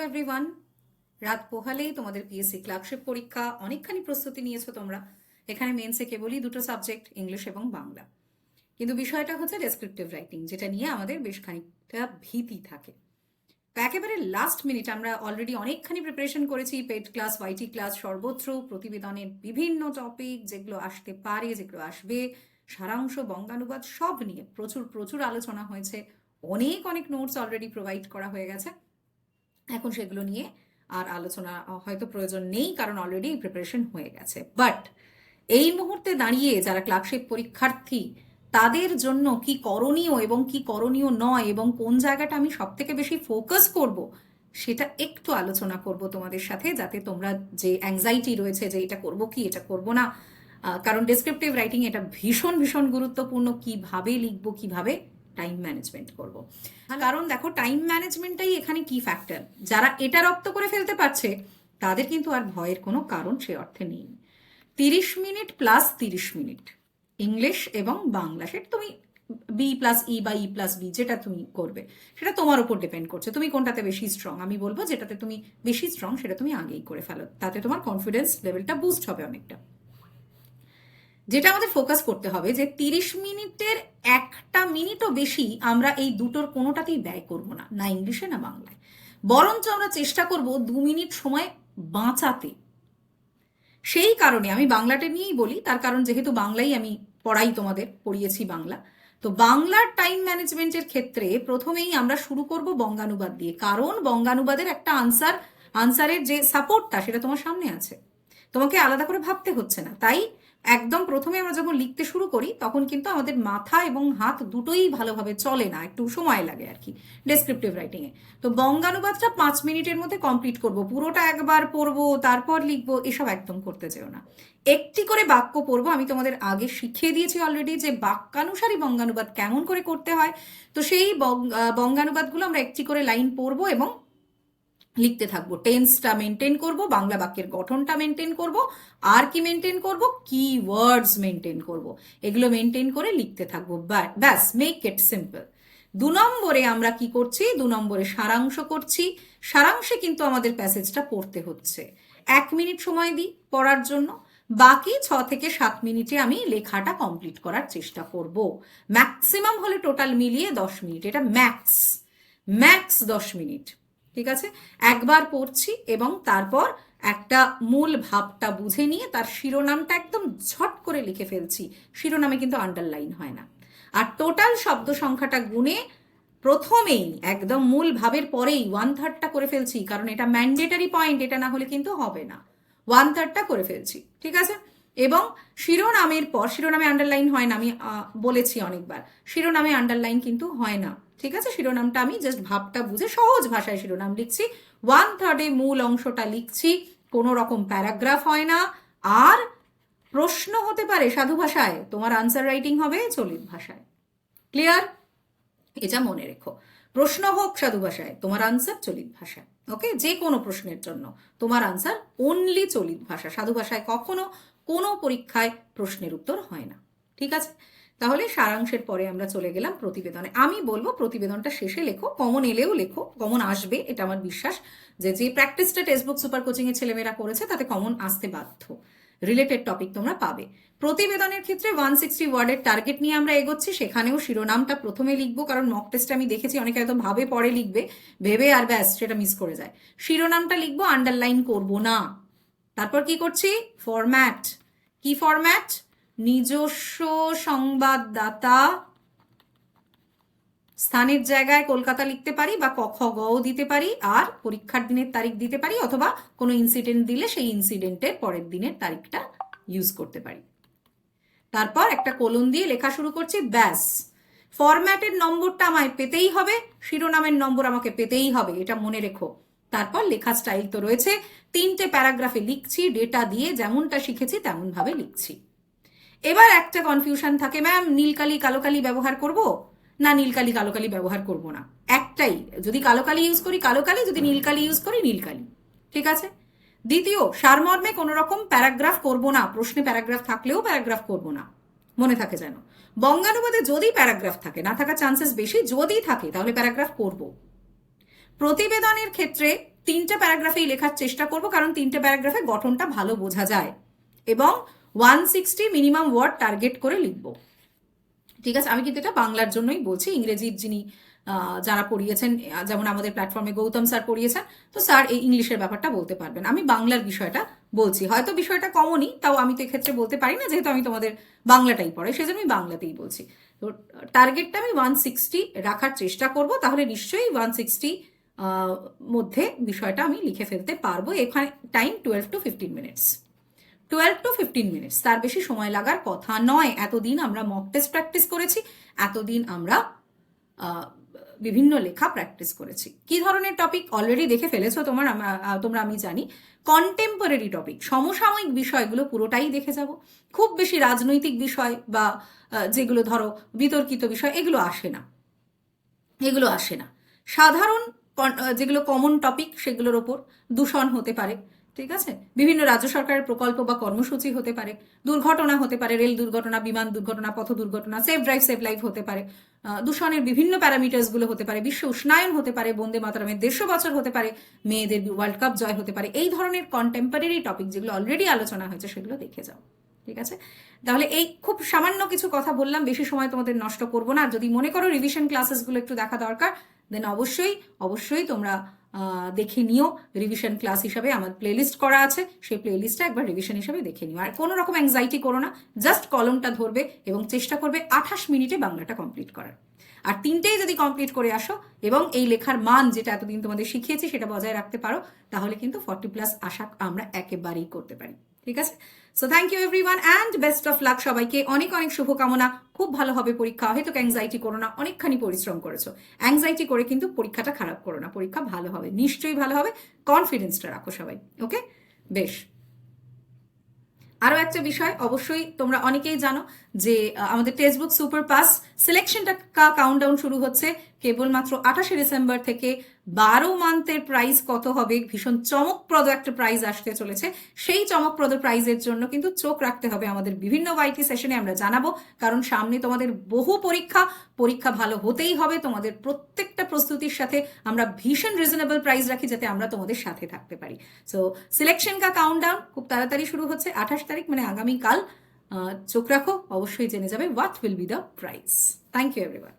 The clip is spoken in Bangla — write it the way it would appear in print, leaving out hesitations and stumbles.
এভরিওয়ান, রাত পোহালেই তোমাদের পিএসসি ক্লার্কশিপ পরীক্ষা অনেকখানি প্রস্তুতি নিয়েছো তোমরা। এখানে মেন্সে কেবলই দুটো সাবজেক্ট, ইংলিশ এবং বাংলা। কিন্তু বিষয়টা হচ্ছে ডেসক্রিপটিভ রাইটিং, যেটা নিয়ে আমাদের বেশ খানিকটা ভীতি থাকে। তো একেবারে লাস্ট মিনিট আমরা অলরেডি অনেকখানি প্রিপারেশন করেছি, পেড ক্লাস, ওয়াইটি ক্লাস, সর্বত্র প্রতিবেদনের বিভিন্ন টপিক যেগুলো আসতে পারে, যেগুলো আসবে, সারাংশ, বঙ্গানুবাদ সব নিয়ে প্রচুর প্রচুর আলোচনা হয়েছে। অনেক অনেক নোটস অলরেডি প্রোভাইড করা হয়ে গেছে। এখন সেগুলো নিয়ে আর আলোচনা হয়তো প্রয়োজন নেই, কারণ অলরেডি প্রিপারেশন হয়ে গেছে। বাট এই মুহূর্তে দাঁড়িয়ে যারা ক্লার্কশিপ পরীক্ষার্থী, তাদের জন্য কি করণীয় এবং কি করণীয় নয়, এবং কোন জায়গাটা আমি সব থেকে বেশি ফোকাস করব, সেটা একটু আলোচনা করব তোমাদের সাথে, যাতে তোমরা যে অ্যাংজাইটি রয়েছে যে এটা করব কি এটা করব না, কারণ ডেসক্রিপটিভ রাইটিং এটা ভীষণ ভীষণ গুরুত্বপূর্ণ। কিভাবে লিখবো, কিভাবে টাইম ম্যানেজমেন্ট করব। কারণ দেখো, টাইম ম্যানেজমেন্টটাই এখানে কি ফ্যাক্টর। যারা এটা রপ্ত করে ফেলতে পারছে, তাদের কিন্তু আর ভয়ের কোনো কারণ সে অর্থে নেই। 30 মিনিট প্লাস 30 মিনিট ইংলিশ এবং বাংলা, সেটা তুমি বি প্লাস ই বা ই প্লাস বি যেটা তুমি করবে, সেটা তোমার উপর ডিপেন্ড করছে তুমি কোনটাতে বেশি স্ট্রং। আমি বলবো যেটাতে তুমি বেশি স্ট্রং সেটা তুমি আগেই করে ফেলো, তাতে তোমার কনফিডেন্স লেভেলটা বুস্ট হবে অনেকটা। যেটা আমাদের ফোকাস করতে হবে যে 30 মিনিটের একটা মিনিটও বেশি আমরা এই দুটোর কোনোটাতেই ব্যয় করব না, না ইংলিশে না বাংলায়। বরঞ্চ আমরা চেষ্টা করব 2 মিনিট সময় বাঁচাতে। সেই কারণে আমি বাংলাটা নিয়েই বলি, তার কারণ যেহেতু বাংলাই আমি পড়াই, তোমাদের পড়িয়েছি বাংলা। তো বাংলার টাইম ম্যানেজমেন্টের ক্ষেত্রে প্রথমেই আমরা শুরু করব বঙ্গানুবাদ দিয়ে, কারণ বঙ্গানুবাদের একটা আনসারের যে সাপোর্টটা সেটা তোমার সামনে আছে, তোমাকে আলাদা করে ভাবতে হচ্ছে না। তাই একদম প্রথমে আমরা যখন লিখতে শুরু করি, তখন কিন্তু আমাদের মাথা এবং হাত দুটোই ভালোভাবে চলে না, একটু সময় লাগে আর কি ডেসক্রিপটিভ রাইটিংয়ে। তো বঙ্গানুবাদটা 5 মিনিটের মধ্যে কমপ্লিট করব, পুরোটা একবার পড়বো তারপর লিখবো, এসব একদম করতে চেও না। একটি করে বাক্য পড়বো। আমি তোমাদের আগে শিখিয়ে দিয়েছি অলরেডি যে বাক্যানুসারী বঙ্গানুবাদ কেমন করে করতে হয়। তো সেই বঙ্গানুবাদগুলো আমরা একটি করে লাইন পড়বো এবং লিখতে থাকবো। টেন্সটা মেনটেন করব, বাংলা বাক্যের গঠনটা মেনটেন করব, আর কি মেনটেন করব, কিওয়ার্ডস মেনটেন করব। এগুলো মেনটেন করে লিখতে থাকবো, ব্যাস, মেক ইট সিম্পল। 2 নম্বরে আমরা কি করছি, 2 নম্বরে সারাংশ করছি। সারাংশে কিন্তু আমাদের প্যাসেজটা পড়তে হচ্ছে। 1 মিনিট সময় দিই পড়ার জন্য, বাকি 6 থেকে 7 মিনিটে আমি লেখাটা কমপ্লিট করার চেষ্টা করব। ম্যাক্সিমাম হলে টোটাল মিলিয়ে 10 মিনিট, এটা ম্যাক্স ম্যাক্স 10 মিনিট। ঠিক আছে, একবার পড়ছি এবং তারপর একটা মূল ভাবটা বুঝে নিয়ে তার শিরোনামটা একদম ঝট করে লিখে ফেলছি। শিরোনামে কিন্তু আন্ডারলাইন হয় না। আর টোটাল শব্দ সংখ্যাটা গুনে প্রথমেই একদম মূল ভাবের পরেই 1/3টা করে ফেলছি, কারণ এটা ম্যান্ডেটারি পয়েন্ট, এটা না হলে কিন্তু হবে না। 1/3টা করে ফেলছি, ঠিক আছে। এবং শিরোনামের পর, শিরোনামে আন্ডারলাইন হয় না, আমি বলেছি অনেকবার, শিরোনামে আন্ডারলাইন কিন্তু হয় না, ঠিক আছে। শিরোনামটা আমি জাস্ট ভাবটা বুঝে সহজ ভাষায় শিরোনাম লিখছি, 1/3 মূল অংশটা লিখছি, কোনো রকম প্যারাগ্রাফ হয় না। আর প্রশ্ন হতে পারে সাধু ভাষায়, তোমার আনসার রাইটিং হবে চলিত ভাষায়। ক্লিয়ার? এটা মনে রেখো, প্রশ্ন হোক সাধু ভাষায়, তোমার আনসার চলিত ভাষায়। ওকে, যে কোনো প্রশ্নের জন্য তোমার আনসার অনলি চলিত ভাষা, সাধু ভাষায় কখনো কোনো পরীক্ষায় প্রশ্নের উত্তর হয় না, ঠিক আছে। তাহলে সারাংশের পরে আমরা চলে গেলাম প্রতিবেদনে। আমি বলবো প্রতিবেদনটা শেষে লেখো, কমন এলেও লেখো, কমন আসবে এটা আমার বিশ্বাস, যে প্র্যাকটিসটা টেক্সটবুক সুপার কোচিং এর ছেলেমেয়েরা করেছে তাতে কমন আসতে বাধ্য, রিলেটেড টপিক তোমরা পাবে। প্রতিবেদনের ক্ষেত্রে 160 ওয়ার্ডের টার্গেট নিয়ে আমরা এগোচ্ছি, সেখানেও শিরোনামটা প্রথমে লিখবো, কারণ মক টেস্টে আমি দেখেছি অনেকে হয়তো ভাবে পরে লিখবে, ভেবে আর ব্যাস সেটা মিস করে যায়। শিরোনামটা লিখবো, আন্ডারলাইন করব না। তারপর কি করছি, ফরম্যাট। কি ফরম্যাট, নিজস্ব সংবাদদাতা, স্থানের জায়গায় কলকাতা লিখতে পারি বা ক খ গও দিতে পারি, আর পরীক্ষার দিনের তারিখ দিতে পারি, অথবা কোনো ইনসিডেন্ট দিলে সেই ইনসিডেন্টের পরের দিনের তারিখটা ইউজ করতে পারি। তারপর একটা কোলন দিয়ে লেখা শুরু করছি, ব্যাস। ফরম্যাটের নম্বরটা আমায় পেতেই হবে, শিরোনামের নম্বর আমাকে পেতেই হবে, এটা মনে রেখো। তারপর লেখা স্টাইল তো রয়েছে, 3টে প্যারাগ্রাফে লিখছি, ডেটা দিয়ে যেমনটা শিখেছি তেমন ভাবে লিখছি। এবার একটা কনফিউশন থাকে, ম্যাম নীলকালি কালোকালি ব্যবহার করব না নীলকালি কালোকালি ব্যবহার করব না, একটাই, যদি কালোকালি ইউজ করি কালোকালি, যদি নীলকালি ইউজ করি নীলকালি, ঠিক আছে। দ্বিতীয়, সারমর্মে কোনো রকম প্যারাগ্রাফ করব না, প্রশ্নে প্যারাগ্রাফ থাকলেও প্যারাগ্রাফ করব না, মনে থাকে যেন। বঙ্গানুবাদে যদি প্যারাগ্রাফ থাকে, না থাকার চান্সেস বেশি, যদি থাকে তাহলে প্যারাগ্রাফ করব। প্রতিবেদনের ক্ষেত্রে 3টে প্যারাগ্রাফেই লেখার চেষ্টা করব, কারণ 3টে প্যারাগ্রাফে গঠনটা ভালো বোঝা যায়, এবং 160 মিনিমাম ওয়ার্ড টার্গেট করে লিখবো। ঠিক আছে, আমি কিন্তু এটা বাংলার জন্যই বলছি। ইংরেজির যিনি যারা পড়িয়েছেন, যেমন আমাদের প্ল্যাটফর্মে গৌতম স্যার পড়িয়েছেন, তো স্যার এই ইংলিশের ব্যাপারটা বলতে পারবেন। আমি বাংলার বিষয়টা বলছি, হয়তো বিষয়টা কমনই, তাও আমি তো এক্ষেত্রে বলতে পারি না, যেহেতু আমি তোমাদের বাংলাটাই পড়াই, সেজন্য আমি বাংলাতেই বলছি। তো টার্গেটটা আমি 160 রাখার চেষ্টা করব, তাহলে নিশ্চয়ই 160 মধ্যে বিষয়টা আমি লিখে ফেলতে পারবো। এখানে time 12 to 15 minutes, 12 to 15 minutes, তার বেশি সময় লাগার কথা নয়। এতদিন আমরা মক টেস্ট প্র্যাকটিস করেছি, এতদিন আমরা বিভিন্ন লেখা প্র্যাকটিস করেছি। কি ধরনের টপিক অলরেডি দেখে ফেলেছো তোমরা, আমি জানি। কন্টেম্পোরারি টপিক, সমসাময়িক বিষয়গুলো পুরোটাই দেখে যাব। খুব বেশি রাজনৈতিক বিষয় বা যেগুলো ধরো বিতর্কিত বিষয়, এগুলো আসে না, এগুলো আসে না। সাধারণ যেগুলো কমন টপিক, সেগুলোর ওপর দূষণ হতে পারে, ঠিক আছে, বিভিন্ন রাজ্য সরকারের প্রকল্প বা কর্মসূচি হতে পারে, দুর্ঘটনা হতে পারে, রেল দুর্ঘটনা, বিমান দুর্ঘটনা, পথ দুর্ঘটনা, সেভ ড্রাইভ সেভ লাইফ হতে পারে, দূষণের বিভিন্ন প্যারামিটার্সগুলো হতে পারে, বিশ্ব উষ্ণায়ন হতে পারে, বন্দে মাতরমের 150 বছর হতে পারে, মেয়েদের ওয়ার্ল্ড কাপ জয় হতে পারে। এই ধরনের কন্টেম্পোরারি টপিক যেগুলো অলরেডি আলোচনা হয়েছে, সেগুলো দেখে যাও। ঠিক আছে, তাহলে এই খুব সামান্য কিছু কথা বললাম, বেশি সময় তোমাদের নষ্ট করবো না। আর যদি মনে করো রিভিশন ক্লাসেসগুলো একটু দেখা দরকার, দেন অবশ্যই তোমরা দেখে নিও। রিভিশন ক্লাস হিসাবে আমার প্লেলিস্ট করা আছে, সেই প্লেলিস্টটা একবার রিভিশন হিসাবে দেখে নিও। আর কোনো রকম অ্যাংজাইটি করো না, জাস্ট কলমটা ধরবে এবং চেষ্টা করবে 28 মিনিটে বাংলাটা কমপ্লিট করার। আর 3টেই যদি কমপ্লিট করে আসো এবং এই লেখার মান যেটা এতদিন তোমাদের শিখিয়েছি সেটা বজায় রাখতে পারো, তাহলে কিন্তু 40+ আশা আমরা একেবারেই করতে পারি। ঠিক আছে, so thank you everyone and best of luck সবাইকে। অনেক অনেক শুভকামনা, খুব ভালো হবে পরীক্ষা। হয়তো অ্যাংজাইটি করো না, অনেকখানি পরিশ্রম করেছো, অ্যাংজাইটি করে কিন্তু পরীক্ষাটা খারাপ করো না, পরীক্ষা ভালো হবে, নিশ্চয়ই ভালো হবে। কনফিডেন্সটা রাখো সবাই, ওকে? বেশ, আরও একটা বিষয়, অবশ্যই তোমরা অনেকেই জানো যে আমাদের টেক্সট বুক সুপার পাস সিলেকশনটা কাউন্টডাউন শুরু হচ্ছে কেবলমাত্র 28 ডিসেম্বর থেকে। 12 মান্থের প্রাইস কত হবে, ভীষণ চমকপ্রদ একটা প্রাইজ আসতে চলেছে। সেই চমকপ্রদ প্রাইজের জন্য কিন্তু চোখ রাখতে হবে আমাদের বিভিন্ন ওয়াইটি সেশনে, আমরা জানাবো, কারণ সামনে তোমাদের বহু পরীক্ষা ভালো হতেই হবে। তোমাদের প্রত্যেকটা প্রস্তুতির সাথে আমরা ভীষণ রিজনেবল প্রাইস রাখি, যাতে আমরা তোমাদের সাথে থাকতে পারি। সো সিলেকশন কাউন্টডাউন খুব তাড়াতাড়ি শুরু হচ্ছে, 28 তারিখ মানে আগামীকাল। চোখ রাখো, অবশ্যই জেনে যাবে what will be the price. Thank you everyone.